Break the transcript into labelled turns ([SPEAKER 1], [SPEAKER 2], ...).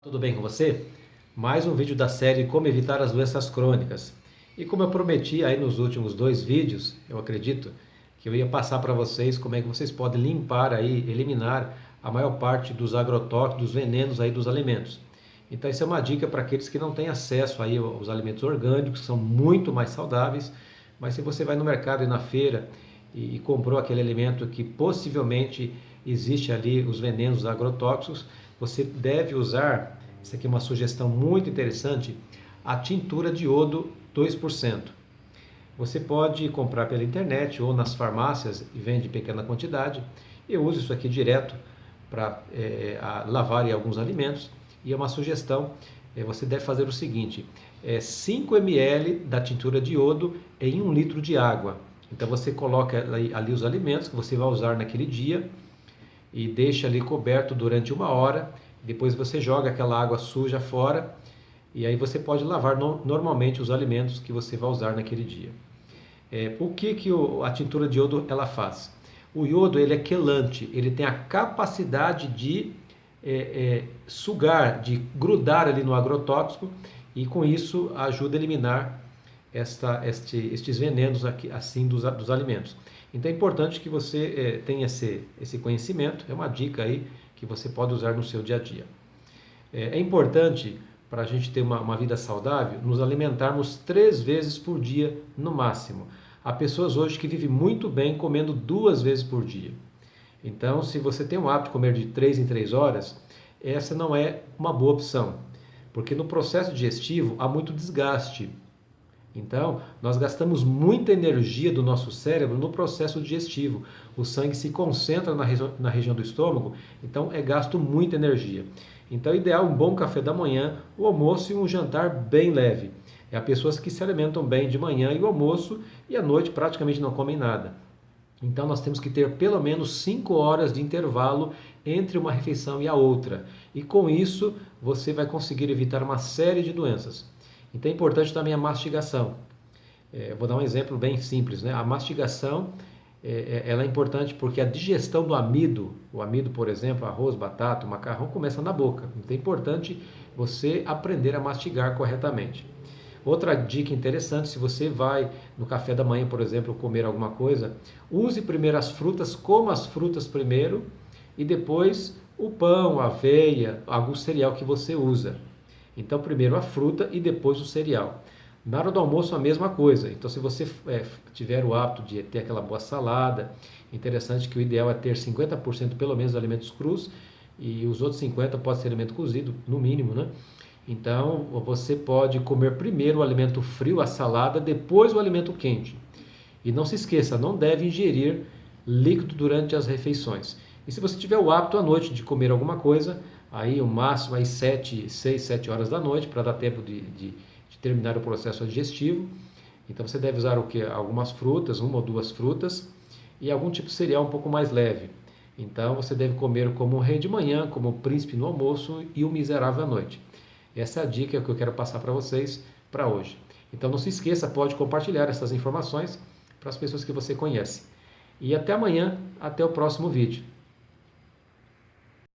[SPEAKER 1] Tudo bem com você? Mais um vídeo da série Como Evitar as Doenças Crônicas. E como eu prometi aí nos últimos 2 vídeos, eu acredito que eu ia passar para vocês como é que vocês podem limpar aí, eliminar a maior parte dos agrotóxicos, dos venenos aí dos alimentos. Então essa é uma dica para aqueles que não têm acesso aí aos alimentos orgânicos, que são muito mais saudáveis, mas se você vai no mercado e na feira e comprou aquele alimento que possivelmente existe ali os venenos agrotóxicos, você deve usar, isso aqui é uma sugestão muito interessante, a tintura de iodo 2%. Você pode comprar pela internet ou nas farmácias e vende em pequena quantidade. Eu uso isso aqui direto para lavar alguns alimentos e é uma sugestão. Você deve fazer o seguinte: 5 ml da tintura de iodo em 1 litro de água. Então você coloca ali os alimentos que você vai usar naquele dia e deixa ali coberto durante 1 hora. Depois você joga aquela água suja fora e aí você pode lavar normalmente os alimentos que você vai usar naquele dia. O que a tintura de iodo ela faz? O iodo ele é quelante, ele tem a capacidade de sugar, de grudar ali no agrotóxico e com isso ajuda a eliminar estes venenos aqui, assim dos alimentos. Então é importante que você tenha esse conhecimento, é uma dica aí que você pode usar no seu dia a dia. É importante para a gente ter uma vida saudável, nos alimentarmos 3 vezes por dia no máximo. Há pessoas hoje que vivem muito bem comendo 2 vezes por dia. Então, se você tem o hábito de comer de 3 em 3 horas, essa não é uma boa opção, porque no processo digestivo há muito desgaste. Então, nós gastamos muita energia do nosso cérebro no processo digestivo. O sangue se concentra na região do estômago, então é gasto muita energia. Então, é ideal um bom café da manhã, o almoço e um jantar bem leve. Há pessoas que se alimentam bem de manhã e o almoço e à noite praticamente não comem nada. Então, nós temos que ter pelo menos 5 horas de intervalo entre uma refeição e a outra. E com isso, você vai conseguir evitar uma série de doenças. Então é importante também a mastigação. Vou dar um exemplo bem simples, né? A mastigação ela é importante porque a digestão do amido, o amido, por exemplo, arroz, batata, macarrão, começa na boca. Então é importante você aprender a mastigar corretamente. Outra dica interessante, se você vai no café da manhã, por exemplo, comer alguma coisa, use primeiro as frutas, coma as frutas primeiro e depois o pão, a aveia, algum cereal que você usa. Então, primeiro a fruta e depois o cereal. Na hora do almoço, a mesma coisa. Então, se você tiver o hábito de ter aquela boa salada, interessante que o ideal é ter 50% pelo menos de alimentos crus e os outros 50% pode ser alimento cozido, no mínimo, né? Então, você pode comer primeiro o alimento frio, a salada, depois o alimento quente. E não se esqueça, não deve ingerir líquido durante as refeições. E se você tiver o hábito à noite de comer alguma coisa, aí o máximo aí 6, 7 horas da noite, para dar tempo de terminar o processo digestivo. Então você deve usar o que? Algumas frutas, 1 ou 2 frutas, e algum tipo de cereal um pouco mais leve. Então você deve comer como um rei de manhã, como um príncipe no almoço e um miserável à noite. Essa é a dica que eu quero passar para vocês para hoje. Então não se esqueça, pode compartilhar essas informações para as pessoas que você conhece. E até amanhã, até o próximo vídeo.